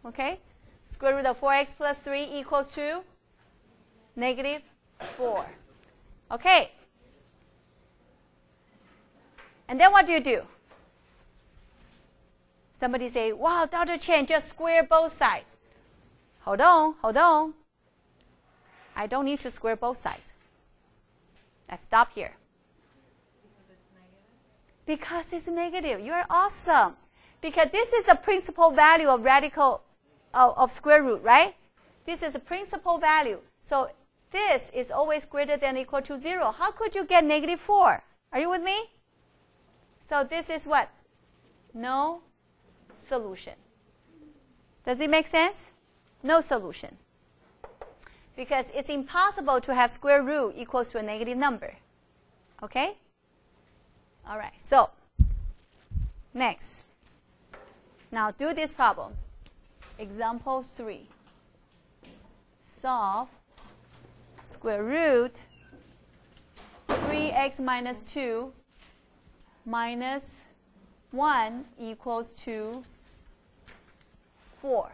Okay? Square root of 4x plus 3 equals to negative 4. Okay. And then what do? Somebody say, wow, Dr. Chen, just square both sides. Hold on, hold on. I don't need to square both sides. Let's stop here. Because it's negative. You're awesome. Because this is a principal value of radical of square root, right? This is a principal value. So this is always greater than or equal to 0. How could you get negative 4? Are you with me? So this is what? No solution. Does it make sense? No solution. Because it's impossible to have square root equals to a negative number. Okay? All right. So next. Now do this problem. Example 3. Solve square root 3x minus 2 minus 1 equals to 4.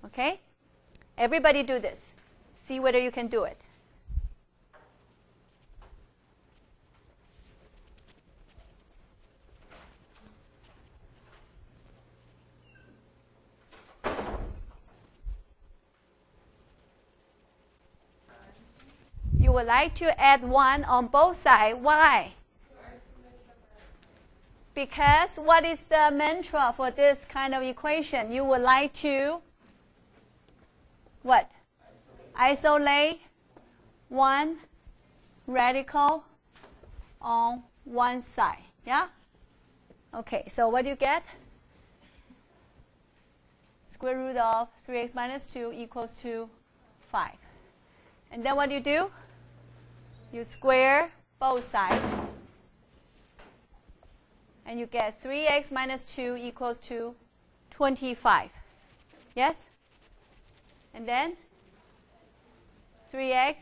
Okay? Everybody do this. See whether you can do it. You would like to add 1 on both sides. Why? Because what is the mantra for this kind of equation? You would like to what? Isolate one radical on one side. Yeah? Okay, so what do you get? Square root of 3x minus 2 equals to 5. And then what do? You square both sides. And you get 3x minus 2 equals to 25. Yes? And then 3x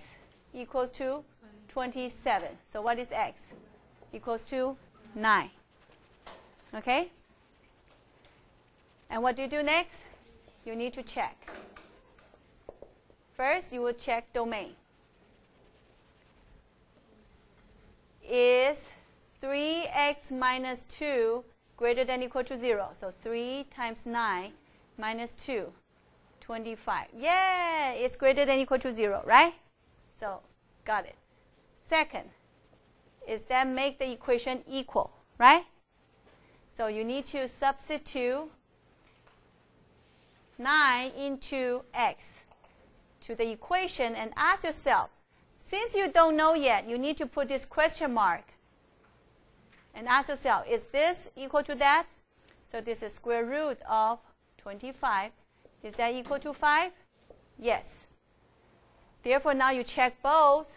equals to 27. So what is x? Equals to 9. Okay? And what do you do next? You need to check. First, you will check domain. Is 3x minus 2 greater than or equal to 0? So 3 times 9 minus 2, 25. Yeah, it's greater than or equal to 0, right? So, got it. Second, is that make the equation equal, right? So you need to substitute 9 into x to the equation and ask yourself, since you don't know yet, you need to put this question mark and ask yourself, is this equal to that? So this is square root of 25. Is that equal to 5? Yes. Therefore, now you check both.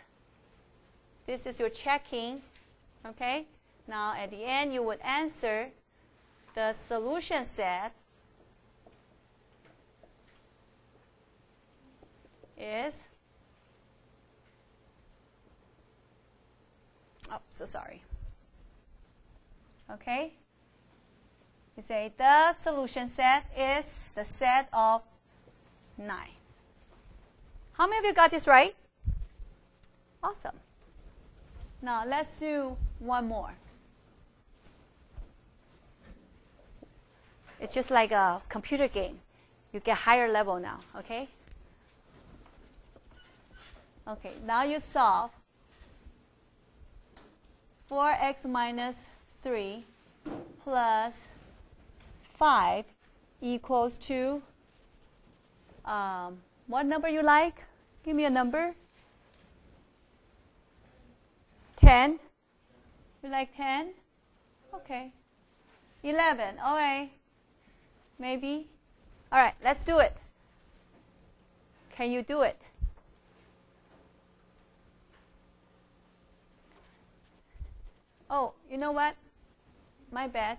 This is your checking. Okay? Now, at the end, you would answer the solution set is, oh, so sorry. Okay? You say the solution set is the set of 9. How many of you got this right? Awesome. Now let's do one more. It's just like a computer game. You get higher level now, okay? Okay, now you solve 4x minus 3 plus 5 equals to, what number you like? Give me a number. 10. You like 10? Okay. 11. All right. Maybe. All right, let's do it. Can you do it? Oh, you know what? My bad.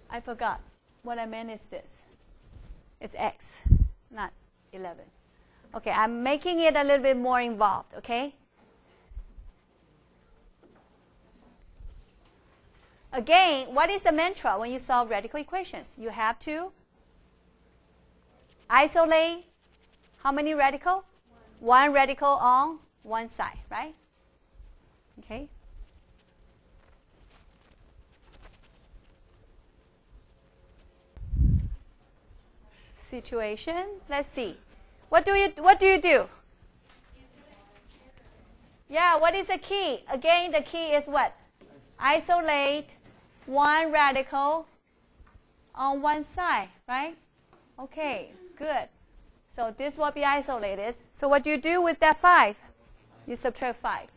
I forgot. What I meant is this. It's x, not 11. Okay, I'm making it a little bit more involved, okay? Again, what is the mantra when you solve radical equations? You have to isolate how many radical? One radical on one side, right? Okay. Situation. Let's see. What do you do? Yeah, what is the key? Again, the key is what? Isolate one radical on one side, right? Okay, good. So this will be isolated. So what do you do with that 5? You subtract 5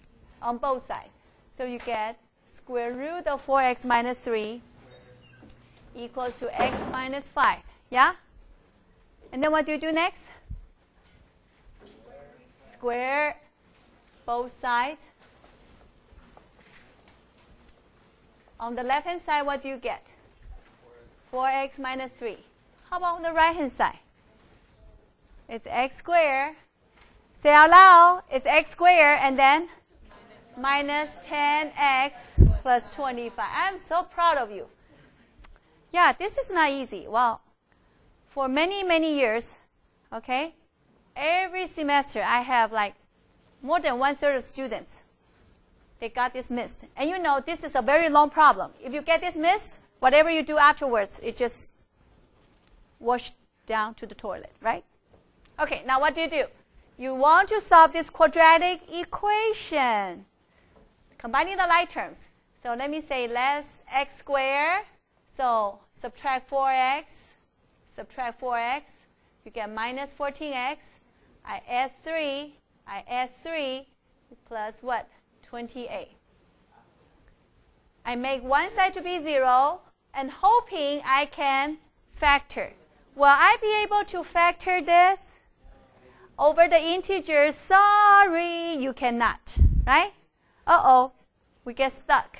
on both sides. So you get square root of 4x minus 3 equals to x minus 5. Yeah? And then what do you do next? Square both sides. On the left-hand side, what do you get? 4x minus 3. How about on the right-hand side? It's x squared. Say out loud. It's x squared and then minus 10x plus 25. I'm so proud of you. Yeah, this is not easy. Well, for many, many years, okay, every semester I have like more than 1/3 of students. They got dismissed. And you know, this is a very long problem. If you get dismissed, whatever you do afterwards, it just washed down to the toilet, right? Okay, now what do? You want to solve this quadratic equation. Combining the like terms. So let me say less x squared. So subtract 4x. Subtract 4x. You get minus 14x. I add 3. I add 3 plus what? 28. I make one side to be 0 and hoping I can factor. Will I be able to factor this over the integers? Sorry, you cannot, right? Uh-oh, we get stuck.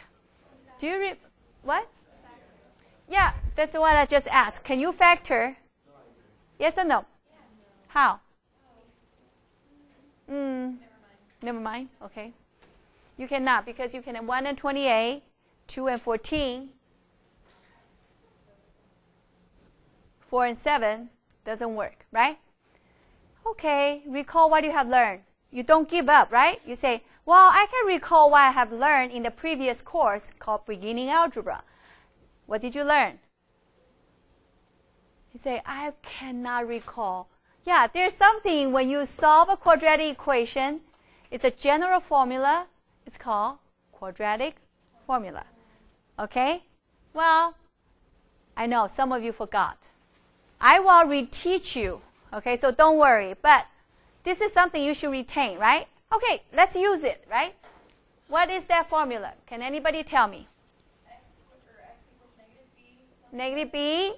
Do you what? Yeah, that's what I just asked. Can you factor? Yes or no? How? Never mind. Okay. You cannot because you can have 1 and 28, 2 and 14, 4 and 7 doesn't work, right? Okay, recall what you have learned. You don't give up, right? You say, well, I can recall what I have learned in the previous course called Beginning Algebra. What did you learn? You say, I cannot recall. Yeah, there's something when you solve a quadratic equation, it's a general formula. It's called quadratic formula. Okay? Well, I know some of you forgot. I will reteach you. Okay, so don't worry. But this is something you should retain, right? Okay, let's use it, right? What is that formula? Can anybody tell me? X equals negative b.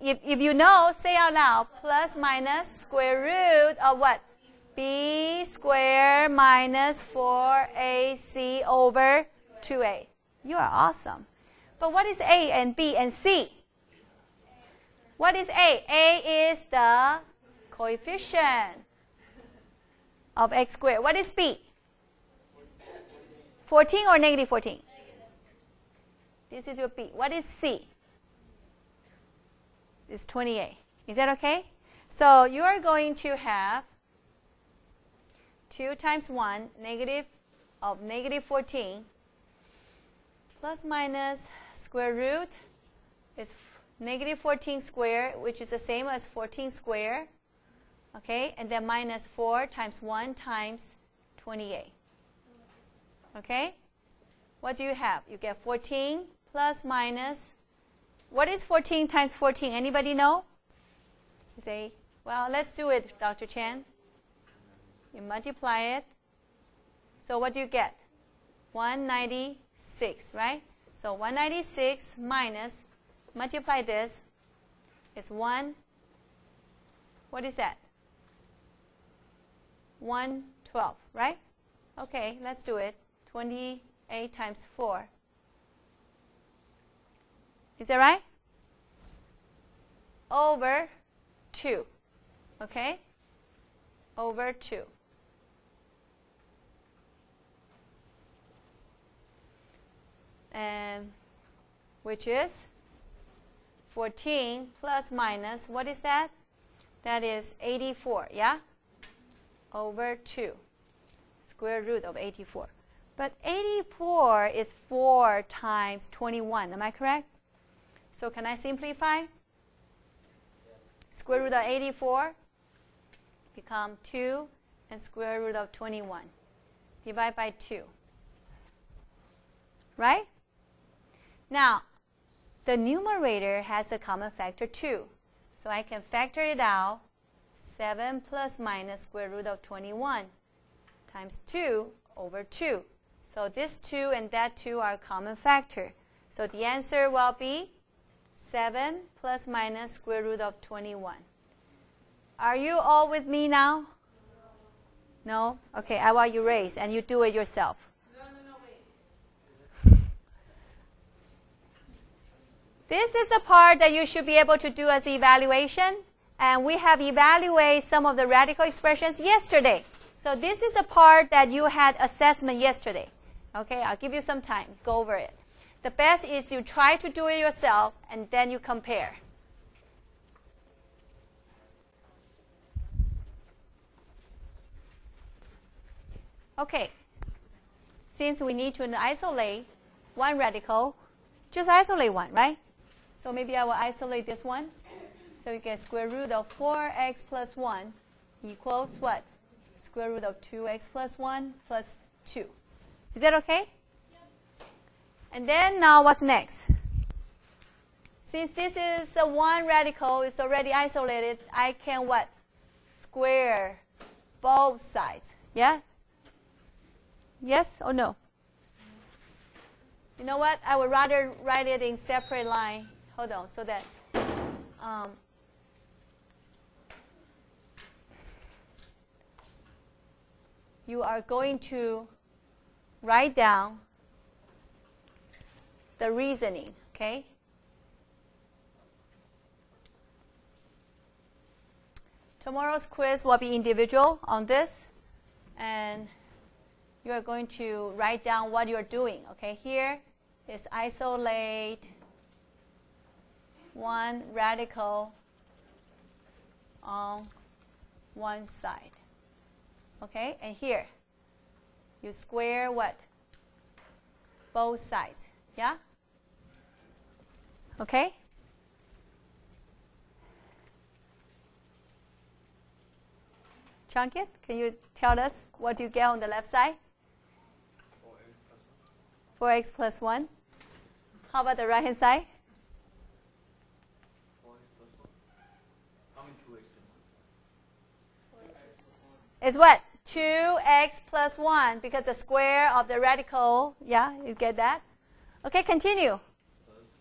If you know, say out loud. Plus minus square root of what? B squared minus 4ac over 2a. You are awesome. But what is a and b and c? What is a? A is the coefficient of x squared. What is b? 14 or negative 14? This is your b. What is c? It's 28. Is that okay? So you are going to have 2 times 1, negative of negative 14, plus minus square root is negative 14 squared, which is the same as 14 squared. Okay, and then minus 4 times 1 times 28. Okay? What do you have? You get 14 plus minus. What is 14 times 14? Anybody know? You say, well, let's do it, Dr. Chen. You multiply it. So what do you get? 196, right? So 196 minus, multiply this, is 1. What is that? 112, right? Okay, let's do it. 28 times 4. Is that right? Over 2. Okay? Over 2. And which is 14 plus minus, what is that? That is 84, yeah? Over 2. Square root of 84. But 84 is 4 times 21. Am I correct? So can I simplify? Square root of 84 become 2 and square root of 21. Divide by 2. Right? Now, the numerator has a common factor 2. So I can factor it out. 7 plus minus square root of 21 times 2 over 2. So this 2 and that 2 are a common factor. So the answer will be 7 plus minus square root of 21. Are you all with me now? No? Okay, I want you raise and you do it yourself. No, wait. This is a part that you should be able to do as evaluation. And we have evaluated some of the radical expressions yesterday. So this is a part that you had assessment yesterday. Okay, I'll give you some time. Go over it. The best is you try to do it yourself, and then you compare. Okay, since we need to isolate one radical, just isolate one, right? So maybe I will isolate this one. So you get square root of 4x plus 1 equals what? Square root of 2x plus 1 plus 2. Is that okay? Yep. And then now what's next? Since this is a one radical, it's already isolated, I can what? Square both sides. Yeah? Yes or no? You know what? I would rather write it in separate line. Hold on, so that you are going to write down the reasoning, okay? Tomorrow's quiz will be individual on this, and you are going to write down what you're doing, okay? Here is isolate one radical on one side. Okay, and here, you square what? Both sides, yeah? Okay? Chunkit, can you tell us what you get on the left side? 4x plus 1. How about the right hand side? 4x plus 1. How many 2x? It's what? 2x plus 1, because the square of the radical, yeah, you get that? Okay, continue.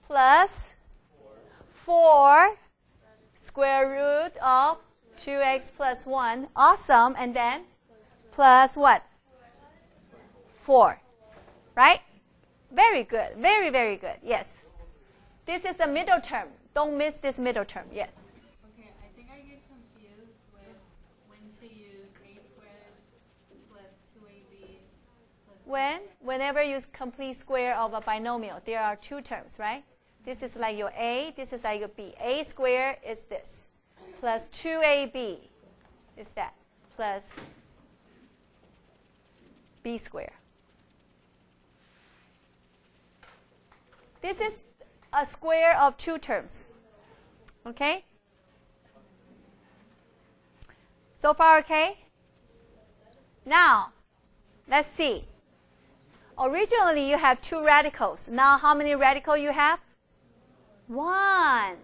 Plus 4 square root of 2x plus 1. Awesome. And then plus what? 4. Right? Very good. Very, very good. Yes. This is the middle term. Don't miss this middle term. Yes. Okay, I think I get confused with when to use a squared plus 2ab plus Whenever you complete square of a binomial, there are two terms, right? This is like your a, this is like your b. A squared is this, plus 2ab is that, plus b squared. This is a square of two terms. Okay? So far, okay? Now, let's see. Originally, you have two radicals. Now, how many radicals you have? 1.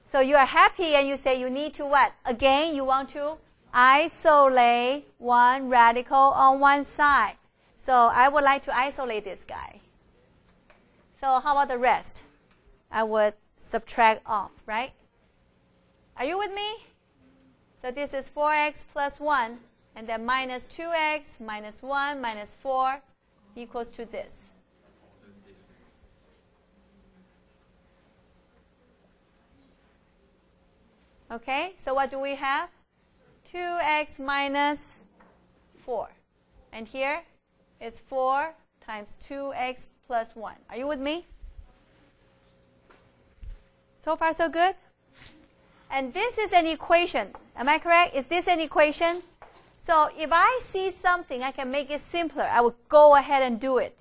So you are happy and you say you need to what? Again, you want to isolate one radical on one side. So I would like to isolate this guy. So how about the rest? I would subtract off, right? Are you with me? So this is 4x plus 1, and then minus 2x minus 1 minus 4 equals to this. Okay, so what do we have? 2x minus 4. And here is 4 times 2x plus 1. Are you with me? So far, so good? And this is an equation. Am I correct? Is this an equation? So if I see something, I can make it simpler. I will go ahead and do it.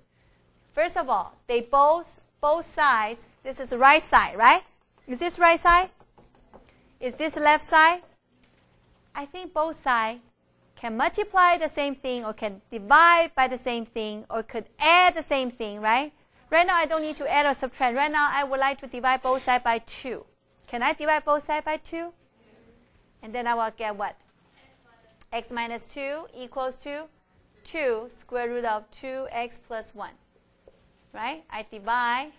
First of all, they both sides, this is the right side, right? Is this right side? Is this left side? I think both sides can multiply the same thing or can divide by the same thing or could add the same thing, right? Right now, I don't need to add or subtract. Right now, I would like to divide both sides by 2. Can I divide both sides by 2? And then I will get what? X minus 2 equals to 2 square root of 2x plus 1. Right? I divide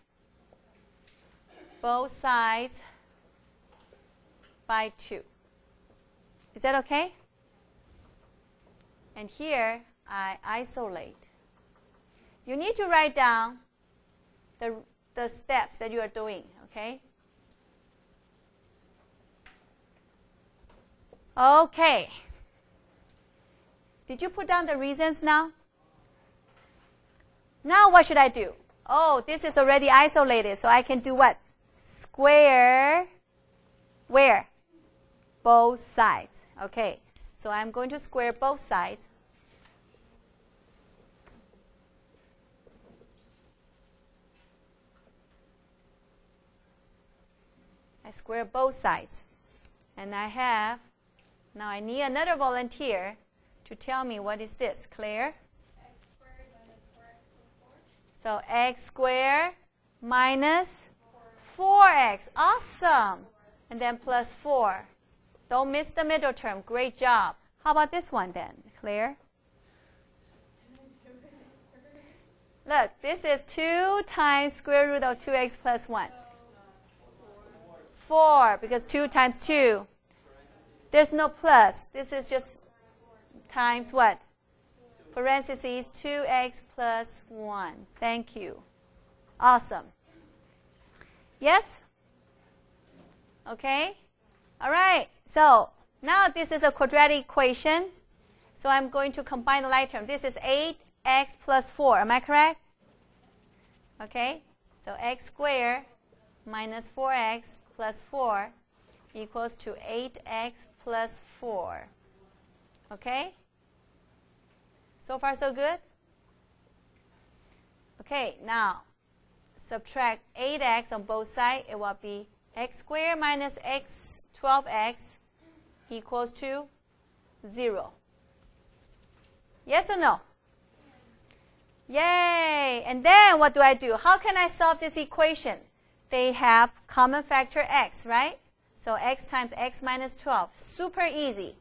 both sides by 2. Is that okay? And here, I isolate. You need to write down the steps that you are doing, okay? Okay. Did you put down the reasons now? Now what should I do? Oh, this is already isolated, so I can do what? Square, where? Both sides. Okay, so I'm going to square both sides. I square both sides. And I have, now I need another volunteer to tell me what is this. Claire? So x squared minus 4x. Awesome. And then plus 4. Don't miss the middle term. Great job. How about this one then, Claire? Look, this is 2 times square root of 2x plus 1. 4, because 2 times 2. There's no plus. This is just times what? Parentheses 2x plus 1. Thank you. Awesome. Yes? Okay? All right. So now this is a quadratic equation. So I'm going to combine the like term. This is 8x plus 4. Am I correct? Okay. So x squared minus 4x plus 4 equals to 8x plus 4. Okay? So far, so good? Okay, now subtract 8x on both sides. It will be x squared minus x 12x equals to 0. Yes or no? Yay! And then what do I do? How can I solve this equation? They have common factor x, right? So x times x minus 12. Super easy.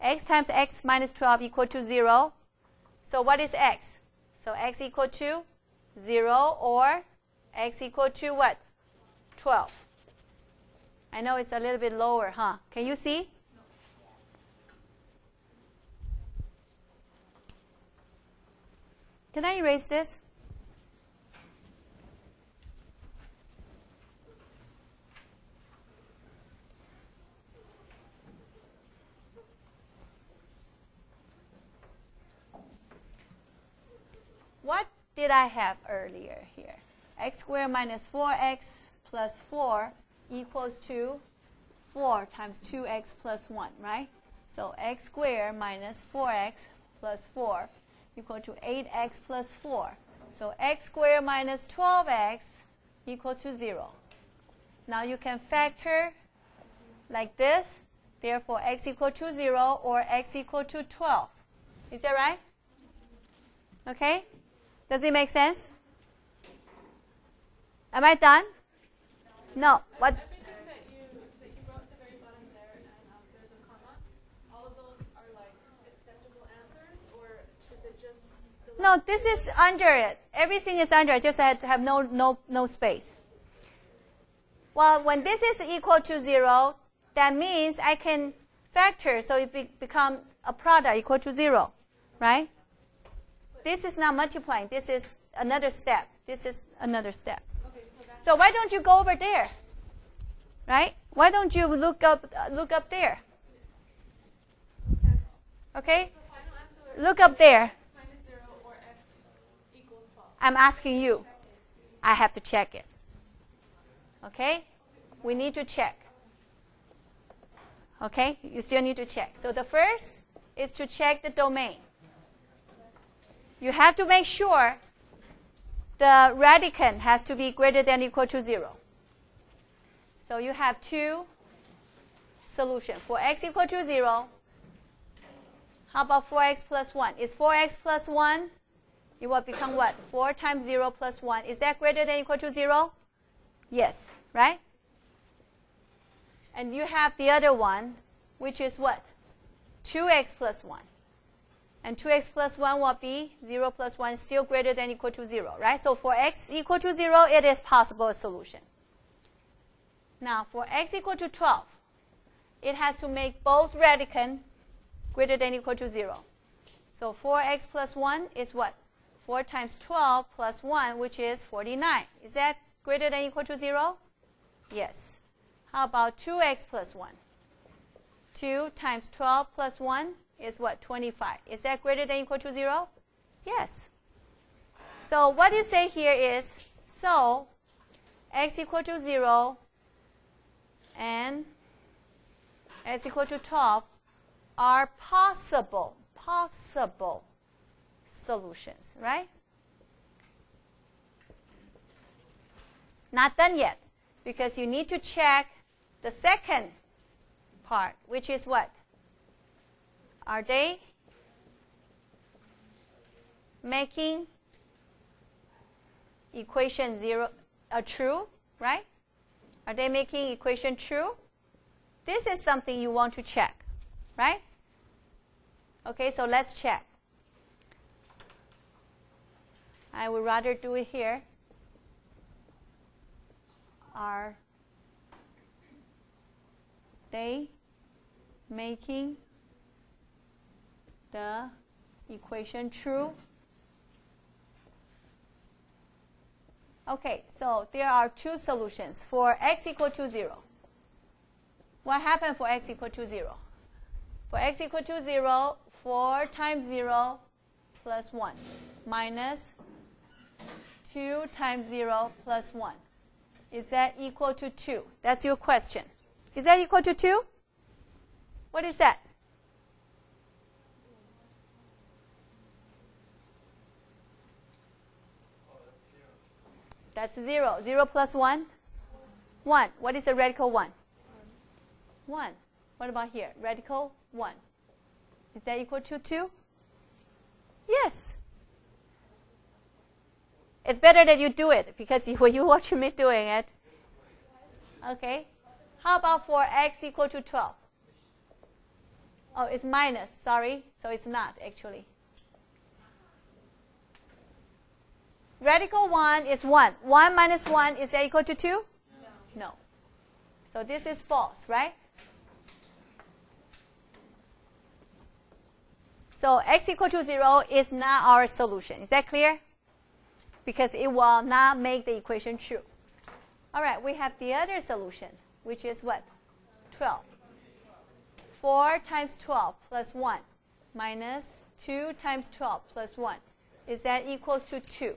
X times x minus 12 equal to 0. So what is x? So x equal to 0 or x equal to what? 12. I know it's a little bit lower, huh? Can you see? Can I erase this? What did I have earlier here? X squared minus 4x plus 4 equals to 4 times 2x plus 1, right? So x squared minus 4x plus 4 equal to 8x plus 4. So x squared minus 12x equal to 0. Now you can factor like this. Therefore, x equal to 0 or x equal to 12. Is that right? Okay? Does it make sense? Am I done? No. What? Everything that you wrote at the very bottom there, and there's a comma. All of those are like acceptable answers, or is it just? No, this is under it. Everything is under it. Just I had to have no space. Well, when this is equal to 0, that means I can factor, so it become a product equal to 0, right? This is not multiplying. This is another step. This is another step. Okay, so why don't you go over there? Right? Why don't you look up there? Okay? the final answer Look up there. x minus 0 or x equals 12. I'm asking you. I have to check it. Okay? We need to check. Okay, you still need to check. So the first is to check the domain. You have to make sure the radicand has to be greater than or equal to 0. So you have two solutions. For x equal to 0, how about 4x plus 1? Is 4x plus 1, it will become what? 4 times 0 plus 1. Is that greater than or equal to 0? Yes, right? And you have the other one, which is what? 2x plus 1. And 2x plus 1 will be 0 plus 1 still greater than or equal to 0, right? So for x equal to 0, it is possible a solution. Now, for x equal to 12, it has to make both radicand greater than or equal to 0. So 4x plus 1 is what? 4 times 12 plus 1, which is 49. Is that greater than or equal to 0? Yes. How about 2x plus 1? 2 times 12 plus 1 is what? 25. Is that greater than or equal to 0? Yes. So what you say here is, so x equal to 0 and x equal to 12 are possible solutions, right? Not done yet, because you need to check the second part, which is what? Are they making equation 0 true, right? Are they making equation true? This is something you want to check, right? Okay, so let's check. I would rather do it here. Are they making the equation true? Okay, so there are two solutions for x equal to 0. What happened for x equal to 0? For x equal to 0, 4 times 0 plus 1 minus 2 times 0 plus 1. Is that equal to 2? That's your question. Is that equal to 2? What is that? That's 0. 0 plus 1? 1. What is a radical 1? 1. What about here? Radical 1. Is that equal to 2? Yes. It's better that you do it, because when you watch me doing it. Okay. How about for x equal to 12? Oh, it's minus. Sorry. So it's not, actually. Radical 1 is 1. 1 minus 1, is that equal to 2? No. So this is false, right? So x equal to 0 is not our solution. Is that clear? Because it will not make the equation true. All right, we have the other solution, which is what? 12. 4 times 12 plus 1 minus 2 times 12 plus 1. Is that equal to 2?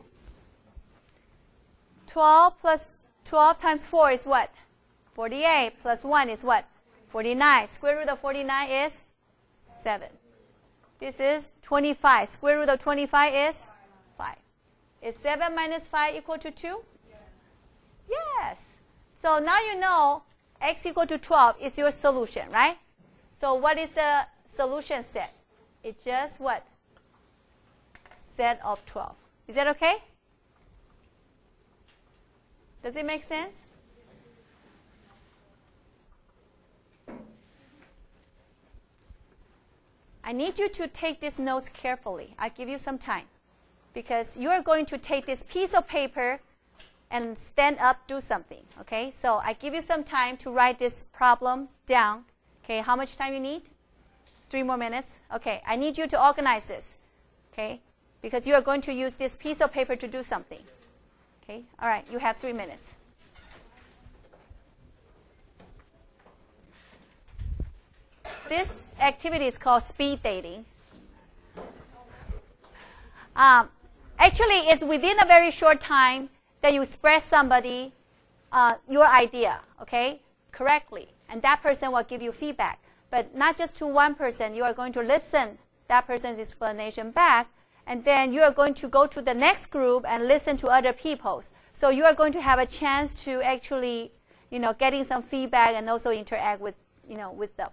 12 times 4 is what? 48 plus 1 is what? 49. Square root of 49 is 7. This is 25. Square root of 25 is 5. Is 7 minus 5 equal to 2? Yes. So now you know x equal to 12 is your solution, right? So what is the solution set? It's just what? Set of 12. Is that okay? Does it make sense? I need you to take these notes carefully. I'll give you some time, because you are going to take this piece of paper and stand up, do something. Okay? So I give you some time to write this problem down. Okay? How much time you need? 3 more minutes. Okay. I need you to organize this. Okay? Because you are going to use this piece of paper to do something. Okay? All right. You have 3 minutes. This activity is called speed dating. Actually, it's within a very short time that you express somebody your idea, okay, correctly, and that person will give you feedback. but not just to one person. You are going to listen that person's explanation back, and then you are going to go to the next group and listen to other people's. So you are going to have a chance to actually, getting some feedback and also interact with, with them.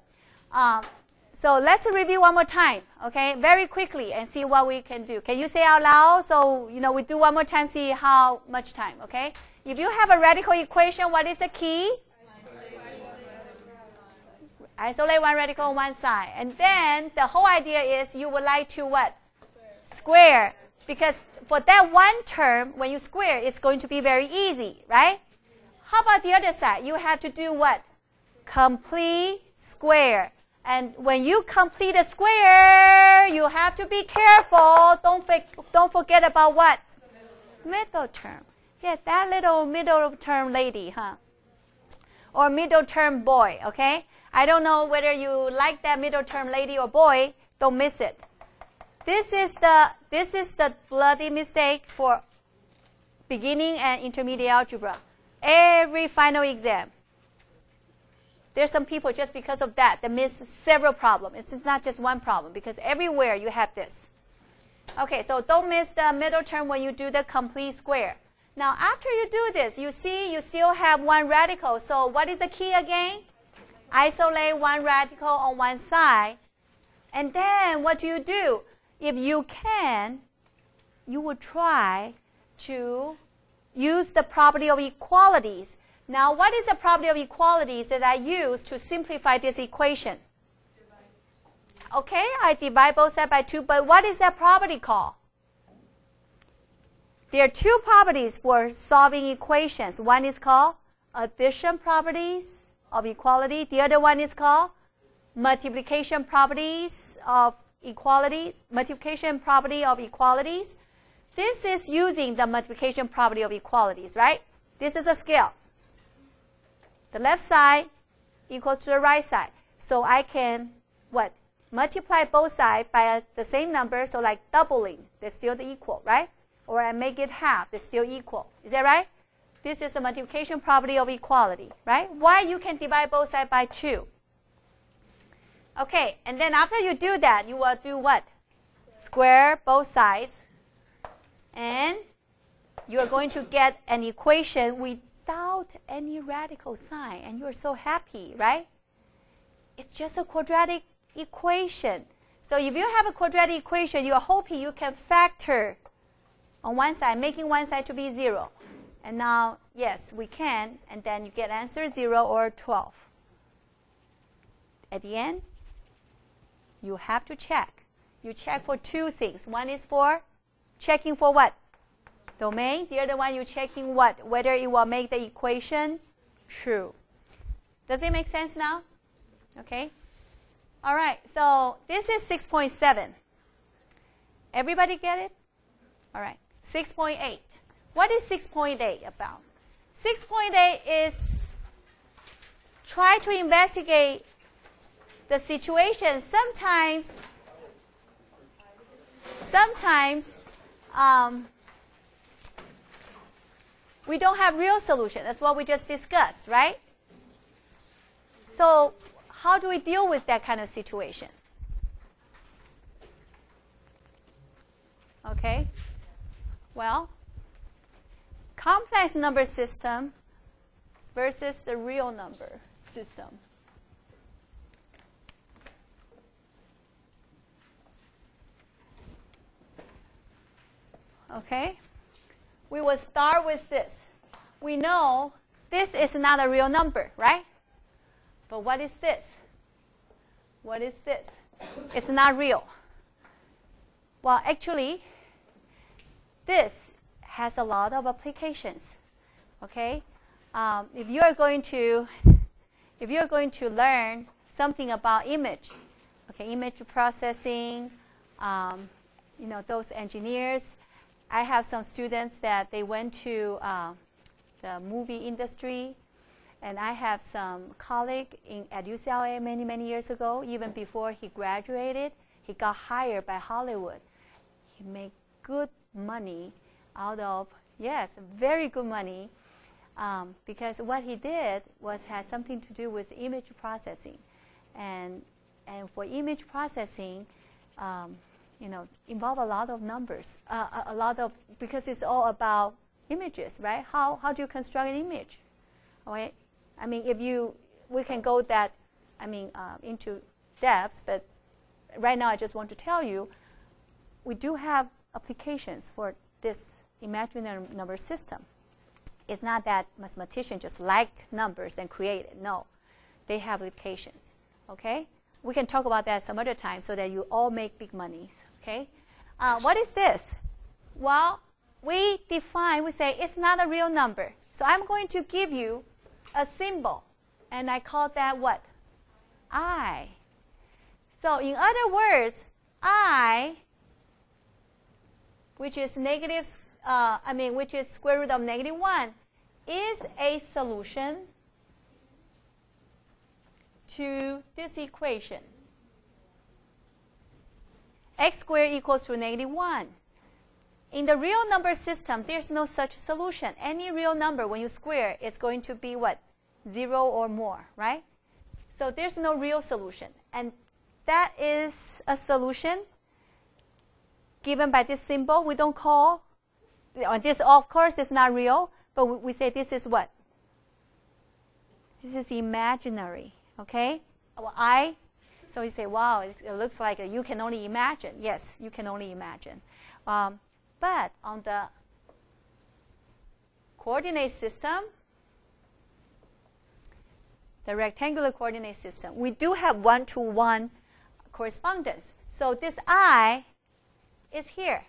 So let's review one more time, okay, very quickly, and see what we can do. Can you say out loud? So, we do one more time, see how much time, okay? If you have a radical equation, what is the key? Isolate one radical on one side. And then the whole idea is you would like to what? Square. Because for that one term, when you square, it's going to be very easy, right? How about the other side? You have to do what? Complete square. And when you complete a square, you have to be careful. Don't forget about what? Middle term. Yeah, that little middle term lady, huh? Or middle term boy, okay? I don't know whether you like that middle term lady or boy. Don't miss it. This is the bloody mistake for beginning and intermediate algebra. Every final exam. There's some people just because of that miss several problems. It's not just one problem because everywhere you have this. Okay, so don't miss the middle term when you do the complete square. Now, after you do this, you see you still have one radical. So what is the key again? Isolate one radical on one side. And then what do? If you can, you would try to use the property of equalities. Now, what is the property of equalities that I use to simplify this equation? Okay, I divide both sides by 2, but what is that property called? There are two properties for solving equations. One is called addition properties of equality. The other one is called multiplication properties of equality. Multiplication property of equalities. This is using the multiplication property of equalities, right? This is a scale. The left side equals to the right side. So I can, what? Multiply both sides by the same number, so like doubling, they're still equal, right? Or I make it half, they're still equal. Is that right? This is the multiplication property of equality, right? Why you can divide both sides by 2. Okay, and then after you do that, you will do what? Square both sides. And you are going to get an equation without any radical sign. And you are so happy, right? It's just a quadratic equation. So if you have a quadratic equation, you are hoping you can factor on one side, making one side to be 0. And now, yes, we can. And then you get answer 0 or 12. At the end, you have to check. You check for two things. One is for checking for what? Domain. The other one, you're checking what? Whether it will make the equation true. Does it make sense now? Okay. All right. So this is 6.7. Everybody get it? All right. 6.8. What is 6.8 about? 6.8 is try to investigate the situation. Sometimes we don't have real solution. That's what we just discussed, right? So how do we deal with that kind of situation? Okay. Well, complex number system versus the real number system. Okay, we will start with this. We know this is not a real number, right? But what is this? What is this? It's not real. Well, actually, this has a lot of applications. Okay, if you are going to learn something about image, okay, image processing, those engineers. I have some students that they went to the movie industry, and I have some colleague at UCLA many, many years ago. Even before he graduated, he got hired by Hollywood. He made good money out of, yes, very good money, because what he did had something to do with image processing. And for image processing, involve a lot of numbers, because it's all about images, right? How do you construct an image? All right. I mean, we can go into depth, but right now I just want to tell you, we do have applications for this imaginary number system. It's not that mathematicians just like numbers and create it. No, they have applications. Okay, we can talk about that some other time so that you all make big money. Okay, what is this? Well, we say it's not a real number. So I'm going to give you a symbol, and I call that what? I. So in other words, I, which is which is square root of -1, is a solution to this equation. X squared equals to -1. In the real number system, there's no such solution. Any real number, when you square, it's going to be what? 0 or more, right? So there's no real solution. And that is a solution given by this symbol. We don't call this, of course, is not real, but we say this is what? This is imaginary, okay? Well, so you say, wow, it looks like you can only imagine. Yes, you can only imagine. But on the coordinate system, the rectangular coordinate system, we do have one-to-one correspondence. So this I is here.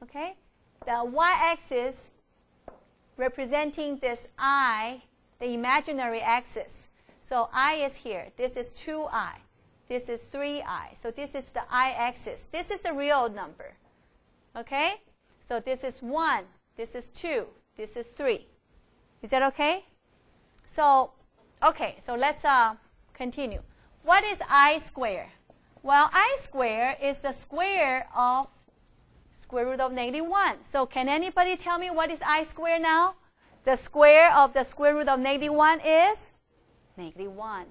Okay? The y-axis representing this I, the imaginary axis. So I is here. This is 2I. This is 3I. So this is the I-axis. This is a real number. Okay? So this is 1. This is 2. This is 3. Is that okay? So, okay. So let's continue. What is I squared? Well, I squared is the square of square root of -1. So can anybody tell me what is I squared now? The square of the square root of -1 is -1.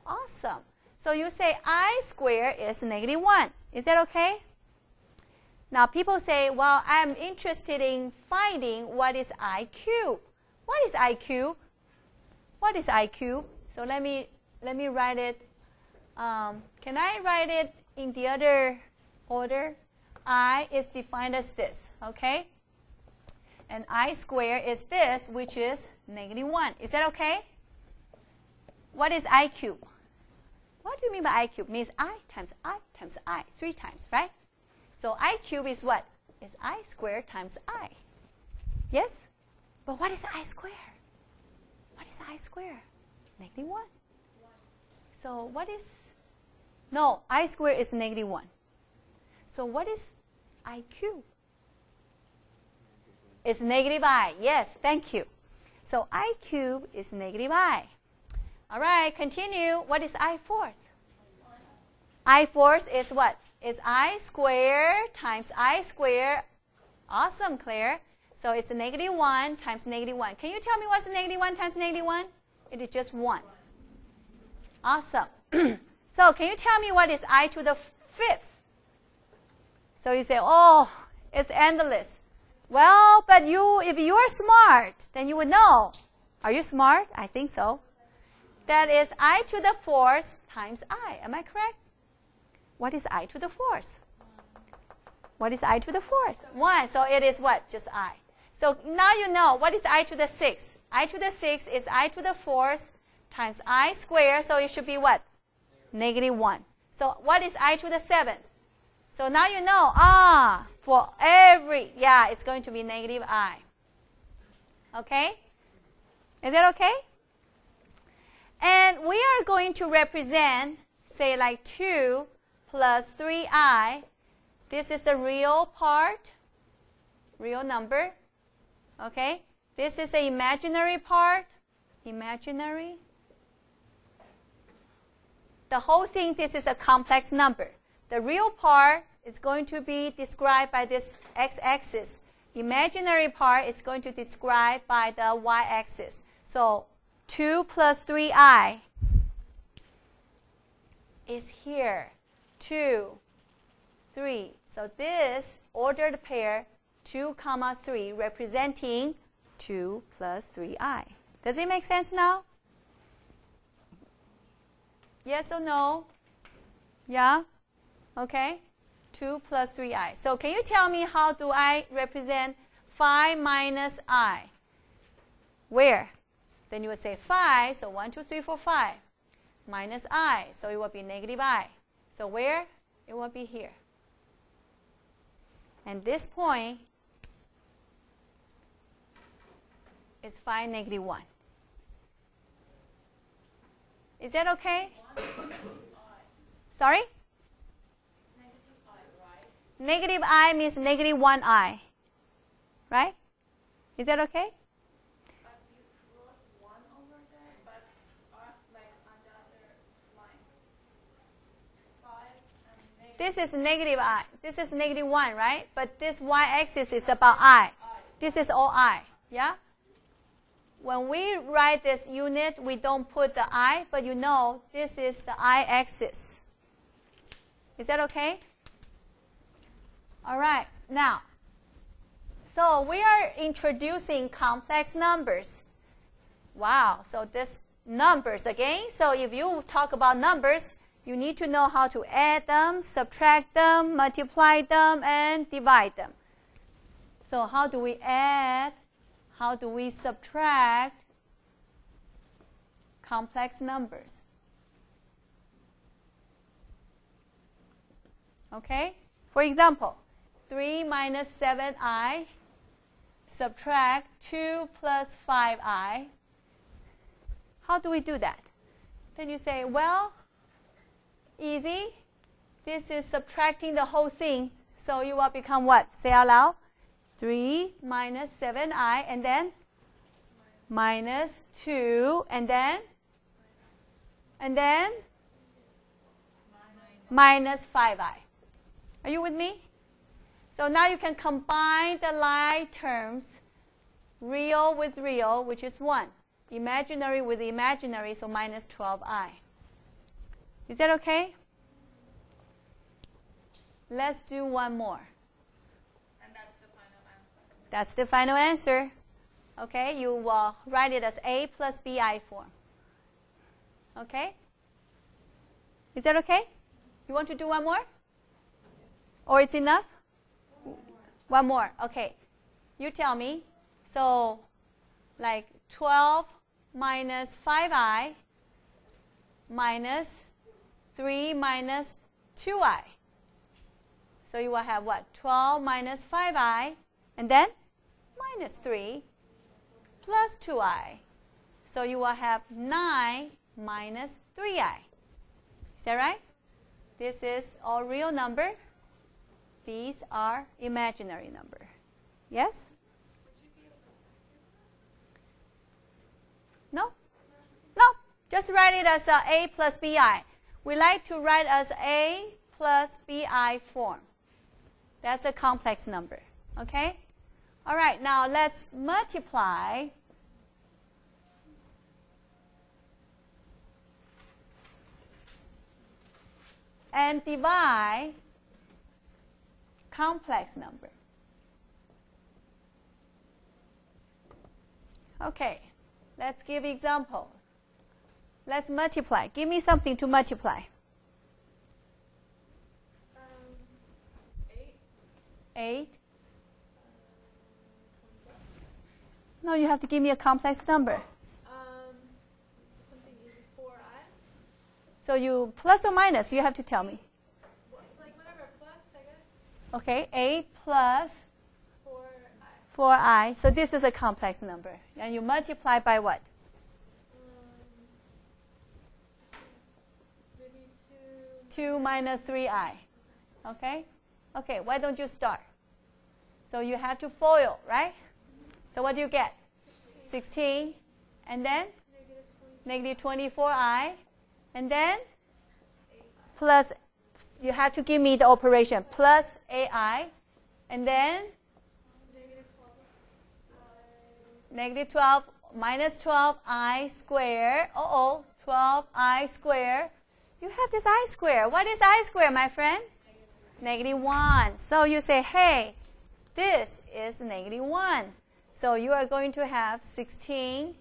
Awesome. So you say I squared is -1. Is that okay? Now people say, well, I'm interested in finding what is I cubed. What is I cubed? What is I cubed? So let me write it. Can I write it in the other order? I is defined as this, okay? And I squared is this, which is -1. Is that okay? What is I cubed? What do you mean by I cubed? It means I times I times I, 3 times, right? So I cubed is what? Is I squared times I. Yes? But what is I squared? What is I squared? -1. So what is... No, I squared is -1. So what is I cubed? It's -I. Yes, thank you. So I cubed is -I. All right, continue. What is I fourth? I fourth is what? It's I squared times I squared. Awesome, Claire. So it's -1 times -1. Can you tell me what's -1 times -1? It is just 1. Awesome. So can you tell me what is I to the 5th? So you say, oh, it's endless. Well, but if you are smart, then you would know. Are you smart? I think so. That is I to the 4th times I. Am I correct? What is I to the 4th? What is I to the 4th? 1. So it is what? Just I. So now you know what is I to the 6th. I to the 6th is I to the 4th times I squared. So it should be what? -1. So what is I to the 7th? So now you know, for every, it's going to be -I. Okay? Is that okay? And we are going to represent, say, like 2 plus 3i. This is the real part, real number. Okay? This is the imaginary part, imaginary. The whole thing, this is a complex number. The real part is going to be described by this x-axis. Imaginary part is going to be described by the y-axis. So 2 plus 3i is here. 2, 3. So this ordered pair, 2, 3, representing 2 plus 3i. Does it make sense now? Yes or no? Yeah? Okay. 2 plus 3i. So can you tell me how do I represent 5 minus I? Where? Then you will say 5, so 1, 2, 3, 4, 5. Minus I, so it will be negative I. So where? It will be here. And this point is 5, negative 1. Is that okay? Sorry? Negative I means negative 1i. Right? Is that okay? But you wrote 1 over there, but like on the other line. 5 and negative. This is negative I. This is negative 1, right? But this y-axis is about I. This is all I. Yeah? When we write this unit, we don't put the I, but you know this is the I-axis. Is that okay? All right. Now, so we are introducing complex numbers. Wow. So this numbers again. So if you talk about numbers, you need to know how to add them, subtract them, multiply them, and divide them. So how do we add? How do we subtract complex numbers? Okay? For example, 3 minus 7i, subtract 2 plus 5i. How do we do that? Then you say, well, easy. This is subtracting the whole thing. So you will become what? Say out loud. 3 minus 7i, and then minus 2, and then minus 5i. Are you with me? So now you can combine the like terms, real with real, which is 1. Imaginary with imaginary, so minus 12i. Is that okay? Let's do one more. That's the final answer. Okay, you will write it as A plus BI form. Okay? Is that okay? You want to do one more? Or it's enough? One more. Okay. You tell me. So, like 12 minus 5i minus 3 minus 2i. So you will have what? 12 minus 5i, and then minus 3 plus 2i. So you will have 9 minus 3i. Is that right? This is all real number. These are imaginary number. Yes? No? No. Just write it as A plus BI. We like to write as A plus BI form. That's a complex number. Okay? All right, now let's multiply and divide complex number. Okay, let's give example. Let's multiply. Give me something to multiply. 8. 8. No, you have to give me a complex number. Something easy. 4i. So you plus or minus, you have to tell me. It's like whatever, plus, I guess. Okay, 8 plus 4i. 4i. So this is a complex number. And you multiply by what? Maybe 2 minus 3i. Okay? Okay, why don't you start? So you have to FOIL, right? So what do you get? 16. And then? Negative 24i. And then? Plus, you have to give me the operation. Plus ai. And then? Negative 12 minus 12i squared. 12i squared. You have this I squared. What is I squared, my friend? -1. So you say, hey, this is -1. So you are going to have 16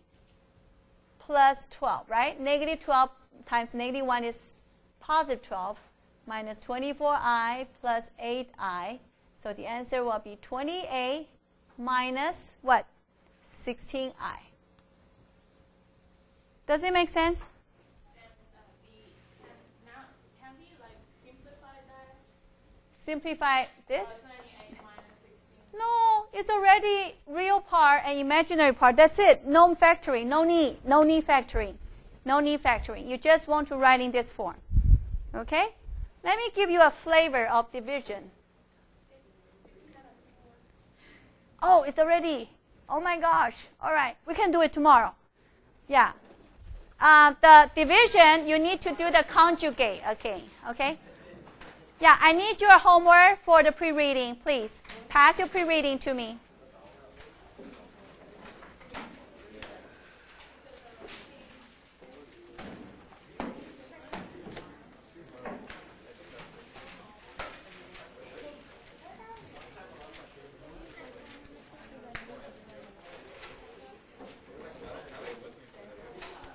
plus 12, right? -12 times -1 is positive 12 minus 24i plus 8i. So the answer will be 28 minus what? 16i. Does it make sense? Can we like simplify that? Simplify this? 28 minus 16. No, it's already real part and imaginary part. That's it. No factoring. No need. No need factoring. No need factoring. You just want to write in this form. Okay? Let me give you a flavor of division. Oh, it's already. Oh my gosh. All right. We can do it tomorrow. Yeah. The division, you need to do the conjugate again. Okay? Yeah, I need your homework for the pre-reading, please. Pass your pre-reading to me.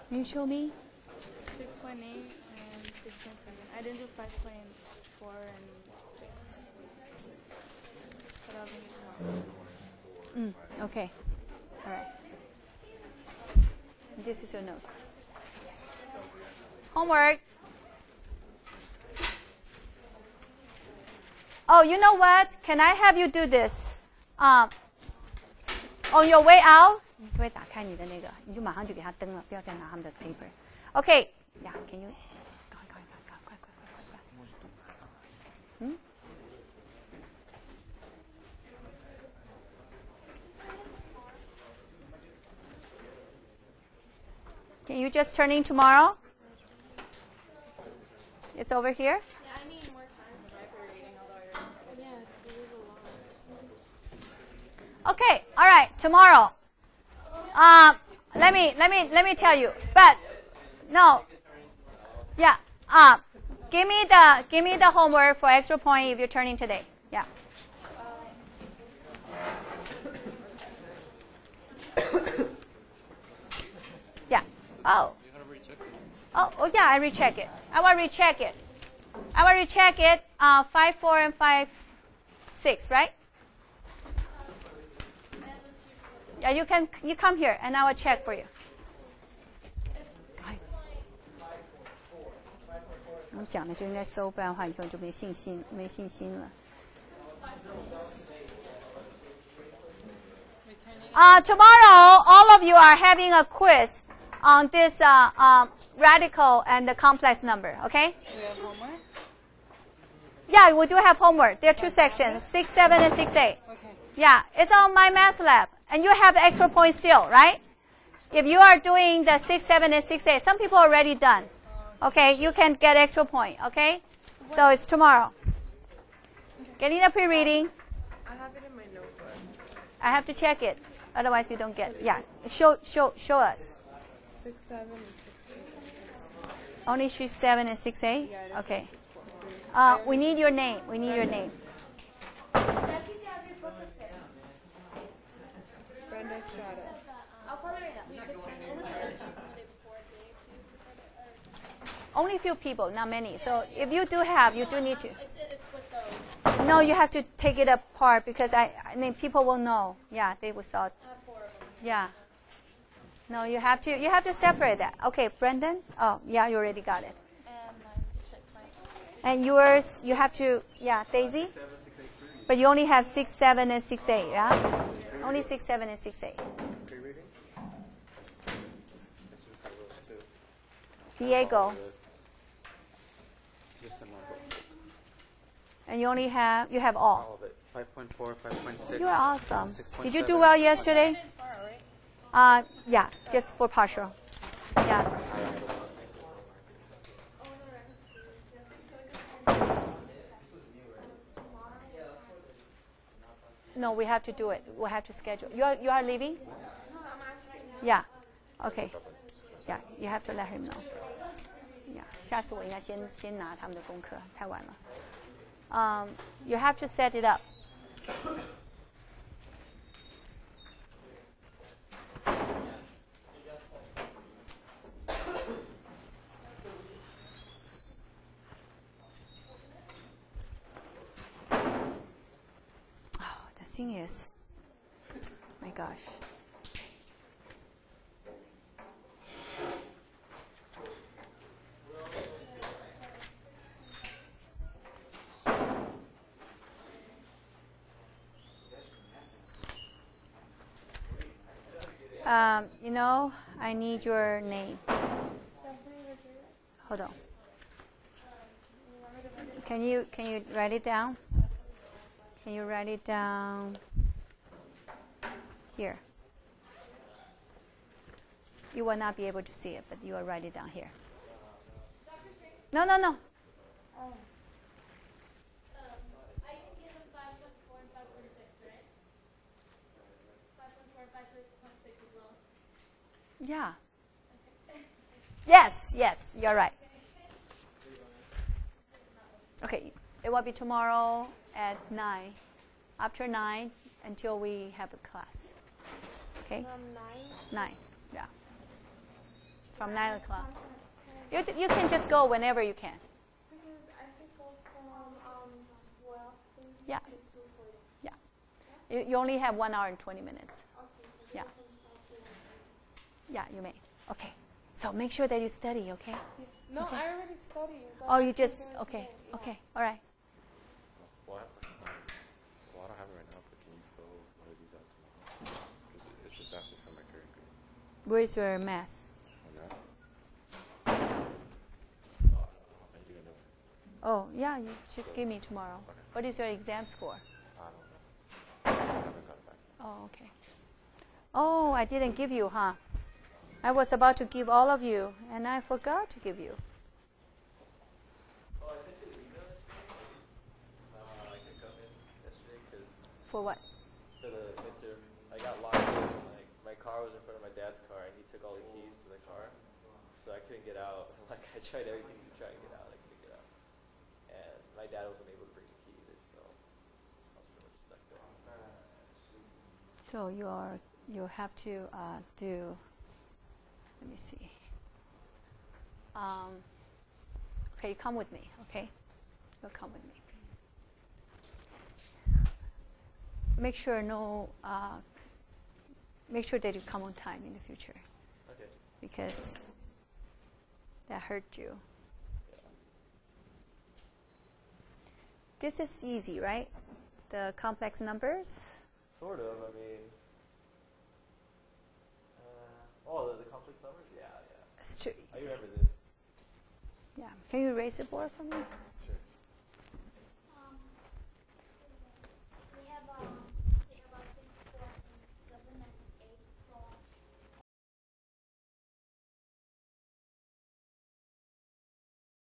Can you show me? 6.8 and 6.7. I didn't do 5.4 and 6. But I'll bring it tomorrow. Okay. All right. This is your notes. Homework. Oh, you know what? Can I have you do this? On your way out, 你可不可以打开你的那个，你就马上就给他登了，不要再拿他们的 paper. Okay. Yeah. Can you? 快。Can you just turn in tomorrow? It's over here. Yeah, I need more time for my reading, although yeah, it is a lot. Okay. All right. Tomorrow. Let me tell you. But no. Yeah. Give me the homework for extra point if you're turning today. Yeah. Yeah. Oh. Oh yeah, I recheck it. I will recheck it. 5.4 and 5.6, right? Yeah, you come here and I will check for you. 我讲的就应该收，不然的话以后就没信心了。Tomorrow, all of you are having a quiz on this radical and the complex number. Okay? Do we have homework? Yeah, we do have homework. There are two sections, 6, 7, and 6, 8. Okay. Yeah, it's on my math lab, and you have the extra points still, right? If you are doing the 6, 7, and 6, 8, some people are already done. Okay, you can get extra point. Okay, so it's tomorrow. Getting the pre-reading. I have it in my notebook. I have to check it, otherwise you don't get. Yeah, show us. 6, 7, and 6, 8. Only 6, 7, and 6, 8. Yeah, I don't Okay. think We need your name. We need your name. Brenda Estrada. Only a few people, not many. So if you do have, you do need to. It's with those. No, you have to take it apart because I mean people will know. Yeah, they will thought. I have 4 of them. Yeah. No, you have to separate that. Okay, Brendan. Oh, yeah, you already got it. And mine. Check mine. And yours, you have to. Yeah, Daisy. But you only have 6, 7, and 6, 8. Yeah. Only 6, 7, and 6, 8. Pre-reading? Diego. Just a number. And you have all. All of it. 5.4, 5.6. You are awesome. 6.7, Did you do well 6.8. yesterday? It's tomorrow, right? Yeah, just for partial. Yeah. No, we have to do it. We have to schedule. You are leaving? Yeah. Okay. Yeah, you have to let him know. Yeah， 下次我应该先拿他们的功课，太晚了。You have to set it up. Oh, the thing is, my gosh. You know, I need your name. Hold on. Can you write it down? Can you write it down here? You will not be able to see it, but you will write it down here. No. I can give him 5.4 and 5.6, right? 5.4 and 5.6 as well. Yeah. Yes, you're right. Okay, it will be tomorrow at 9. After 9 until we have a class. Okay? 9, yeah. From 9 o'clock. You can just go whenever you can. Because I could go from 12 Yeah. to 2:40. Yeah. You only have 1 hour and 20 minutes. Okay, so Yeah. we can start to- Yeah, you may. Okay. So make sure that you study, okay? No, Okay. I already studied. but Oh, I you can just, do it okay. today, yeah. Okay, all right. Well, I don't have it right now, but can you fill one of these out tomorrow? Because it's just asking for my current grade. Where's your math? On that? Oh, I do know. Oh, yeah, you just give me tomorrow. Okay. What is your exam score? I don't know. I haven't got it back. Oh, okay. Oh, I didn't give you, huh? I was about to give all of you, and I forgot to give you. Oh, I sent you the email yesterday. I could come in yesterday because For what? for the midterm, I got locked in. Like my car was in front of my dad's car, and he took all the keys to the car, so I couldn't get out. Like I tried everything to try and get out, I couldn't get out. And my dad wasn't able to bring the key either, so I was pretty much stuck there. So you have to do. Let me see. Okay, come with me. Okay, you'll come with me. Make sure Make sure that you come on time in the future, Okay. because that hurt you. Yeah. This is easy, right? The complex numbers. Sort of. I mean. The complex numbers? Yeah. It's true. I remember this. Yeah. Can you erase the board for me?